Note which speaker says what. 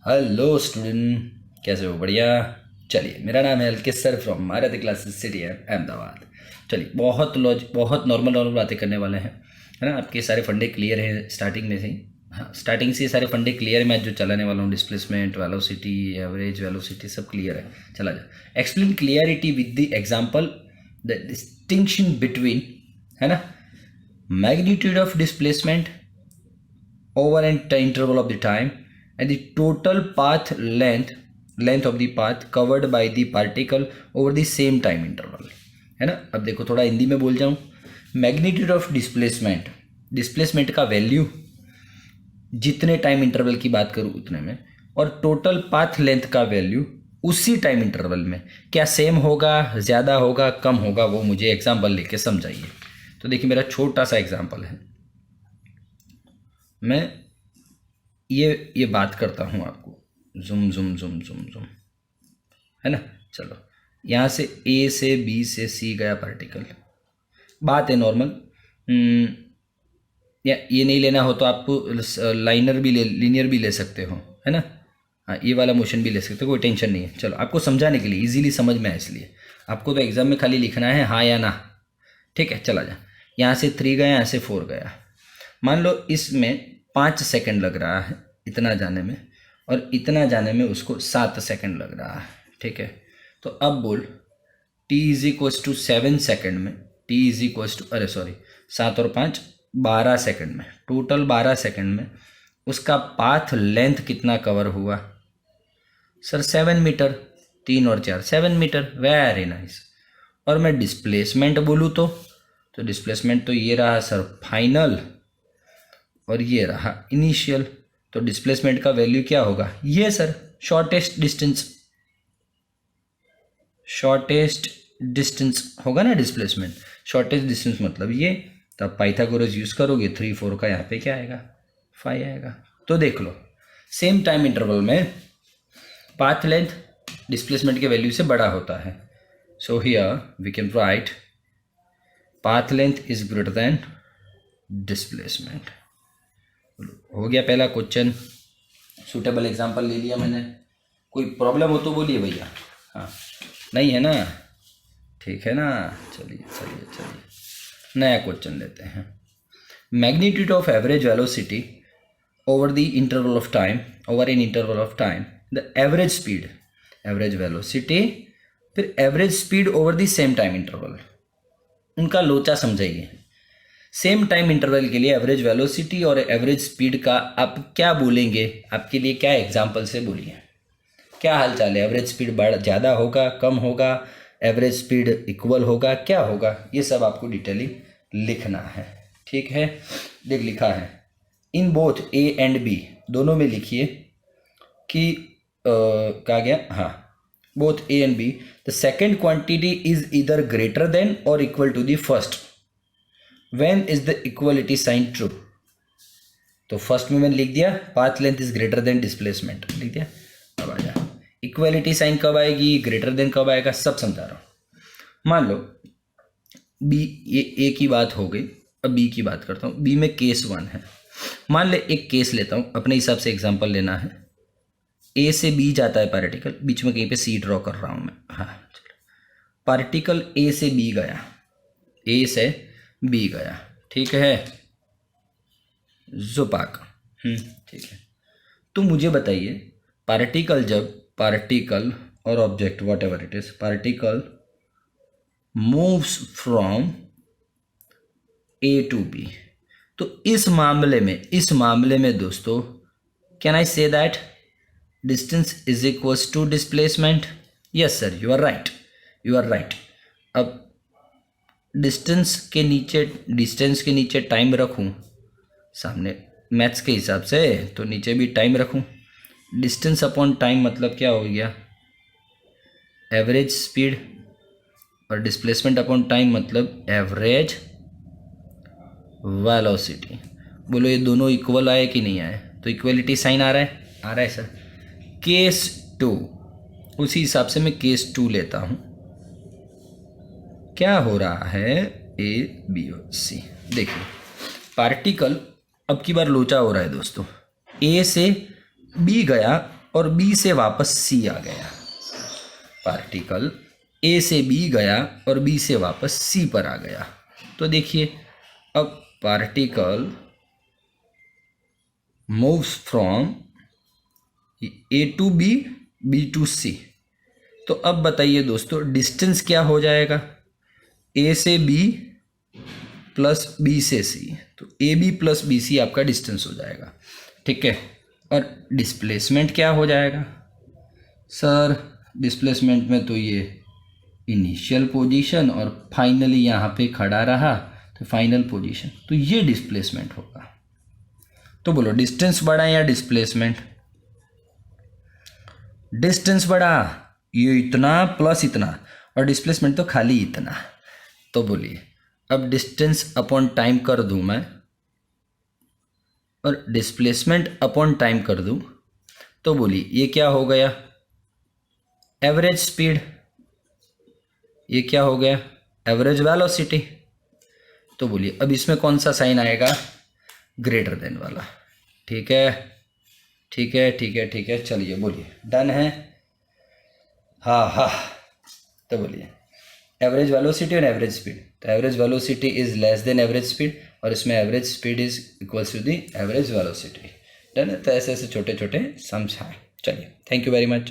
Speaker 1: Hello student, कैसे हो? बढ़िया। चलिए, मेरा नाम है अलकिस सर फ्रॉम मारती क्लासेस सिटी अहमदाबाद। चलिए, बहुत नॉर्मल नॉर्मल बातें करने वाले हैं, है ना। आपके सारे फंडे क्लियर हैं स्टार्टिंग में से ही। हाँ, स्टार्टिंग से ही सारे फंडे क्लियर है। मैं जो चलाने वाला हूँ, डिस्प्लेसमेंट, वेलोसिटी, एवरेज वेलोसिटी, सब क्लियर है। चला जा, explain clarity with the example, the distinction between, है ना, magnitude of displacement over an interval of the time and the total path length of the path covered by the particle over the same time interval, है ना। अब देखो, थोड़ा हिंदी में बोल जाऊं। मैग्नीट्यूड ऑफ डिस्प्लेसमेंट का वैल्यू जितने टाइम इंटरवल की बात करूं उतने में, और टोटल पाथ लेंथ का वैल्यू उसी टाइम इंटरवल में, क्या सेम होगा, ज़्यादा होगा, कम होगा, वो मुझे एग्जाम्पल लेके समझाइए। तो देखिए, मेरा छोटा सा एग्जाम्पल है। मैं ये बात करता हूँ आपको, जुम जुम जुम जुम जुम, है ना। चलो, यहाँ से ए से बी से सी गया पार्टिकल, बात है नॉर्मल। या ये नहीं लेना हो तो आपको लाइनर भी लीनियर भी ले सकते हो, है ना। हाँ, ये वाला मोशन भी ले सकते हो, कोई टेंशन नहीं है। चलो, आपको समझाने के लिए, इजीली समझ में आए इसलिए। आपको तो एग्जाम में खाली लिखना है हाँ या ना, ठीक है। चला जा, यहाँ से 3 गया, यहाँ से 4 गया। मान लो इसमें 5 सेकंड लग रहा है इतना जाने में, और इतना जाने में उसको 7 सेकंड लग रहा है, ठीक है। तो अब बोल, t is equals to 7 second में, t इज इक्वस टू, अरे सॉरी, 7 और 5 12 सेकंड में, टोटल 12 सेकंड में उसका पाथ लेंथ कितना कवर हुआ? सर 7 मीटर, 3 और 4 7 मीटर, वेरी नाइस। और मैं डिस्प्लेसमेंट बोलूँ तो डिस्प्लेसमेंट तो ये रहा सर फाइनल, और ये रहा इनिशियल। तो डिस्प्लेसमेंट का वैल्यू क्या होगा? ये सर शॉर्टेस्ट डिस्टेंस होगा ना डिस्प्लेसमेंट। शॉर्टेस्ट डिस्टेंस मतलब ये। तो आप पाइथागोरस यूज़ करोगे, 3 4 का यहाँ पे क्या आएगा? 5 आएगा। तो देख लो, सेम टाइम इंटरवल में पाथ लेंथ डिस्प्लेसमेंट के वैल्यू से बड़ा होता है। So here we can write path length is greater than displacement. हो गया पहला क्वेश्चन, सूटेबल एग्जांपल ले लिया मैंने। कोई प्रॉब्लम हो तो बोलिए भैया। हाँ, नहीं है ना? ठीक है ना। चलिए चलिए चलिए, नया क्वेश्चन लेते हैं। Magnitude of average velocity over the interval of time, over an interval of time, the average speed, average velocity फिर average speed over the same time interval, उनका लोचा समझाइए। सेम टाइम इंटरवल के लिए एवरेज वेलोसिटी और average speed का आप क्या बोलेंगे? आपके लिए क्या एग्जाम्पल से बोलिए, क्या हाल चाल है? एवरेज स्पीड ज़्यादा होगा, कम होगा, एवरेज स्पीड इक्वल होगा, क्या होगा? ये सब आपको डिटेलिंग लिखना है, ठीक है। देख, लिखा है in both A and B, दोनों में लिखिए कि कहा गया, हाँ, both A and B the second quantity is इधर ग्रेटर देन और equal to the first when is the equality sign true. तो फर्स्ट में मैंने लिख दिया path length is greater than displacement, लिख दिया। अब आ जा, इक्वलिटी साइन कब आएगी, ग्रेटर देन कब आएगा, सब समझा रहा हूँ। मान लो बी, ये ए की बात हो गई, अब बी की बात करता हूँ। बी में केस 1 है। मान ले एक केस लेता हूँ, अपने हिसाब से एग्जाम्पल लेना है। ए से बी जाता है पार्टिकल, बीच में कहीं पे सी ड्रॉ कर रहा हूँ मैं। हाँ चलो, पार्टिकल ए से बी गया, ए से बी गया, ठीक है। जुपाक, ठीक है। तो मुझे बताइए, पार्टिकल और object whatever it is, particle moves from A to B, तो इस मामले में दोस्तों, can I say that distance is equals to displacement? Yes sir, you are right. अब डिस्टेंस के नीचे टाइम रखूं सामने मैथ्स के हिसाब से, तो नीचे भी टाइम रखूं। डिस्टेंस अपॉन टाइम मतलब क्या हो गया? एवरेज स्पीड, और डिस्प्लेसमेंट अपॉन टाइम मतलब एवरेज वेलोसिटी। बोलो, ये दोनों इक्वल आए कि नहीं आए? तो इक्वलिटी साइन आ रहा है सर। केस 2, उसी हिसाब से मैं केस 2 लेता हूं। क्या हो रहा है? ए बी और सी। देखिए, पार्टिकल अब की बार लोचा हो रहा है दोस्तों। ए से बी गया, और बी से वापस सी आ गया, पार्टिकल ए से बी गया और बी से वापस सी पर आ गया, तो देखिए अब particle moves from A to B, B to C. तो अब बताइए दोस्तों डिस्टेंस क्या हो जाएगा, ए से बी प्लस बी से सी, तो A B plus B C आपका डिस्टेंस हो जाएगा, ठीक है। और डिस्प्लेसमेंट क्या हो जाएगा सर, डिस्प्लेसमेंट में तो ये इनिशियल पोजीशन और फाइनली यहाँ पे खड़ा रहा तो फाइनल पोजीशन, तो ये डिस्प्लेसमेंट होगा। तो बोलो डिस्टेंस बढ़ा या डिस्प्लेसमेंट, डिस्टेंस बढ़ा, ये इतना प्लस इतना, और डिस्प्लेसमेंट तो खाली इतना। तो बोलिए अब डिस्टेंस अपॉन टाइम कर दूं मैं और डिस्प्लेसमेंट अपॉन टाइम कर दूं, तो बोलिए ये क्या हो गया, एवरेज स्पीड, ये क्या हो गया, एवरेज वेलोसिटी। तो बोलिए अब इसमें कौन सा साइन आएगा, ग्रेटर देन वाला, ठीक है ठीक है ठीक है ठीक है। चलिए बोलिए डन है, हाँ हाँ। तो बोलिए एवरेज वेलोसिटी और एवरेज स्पीड, तो average velocity is less than average speed और इसमें average speed is equals to the average velocity. Done है। तो ऐसे ऐसे छोटे छोटे सम्स हैं। चलिए थैंक यू वेरी मच।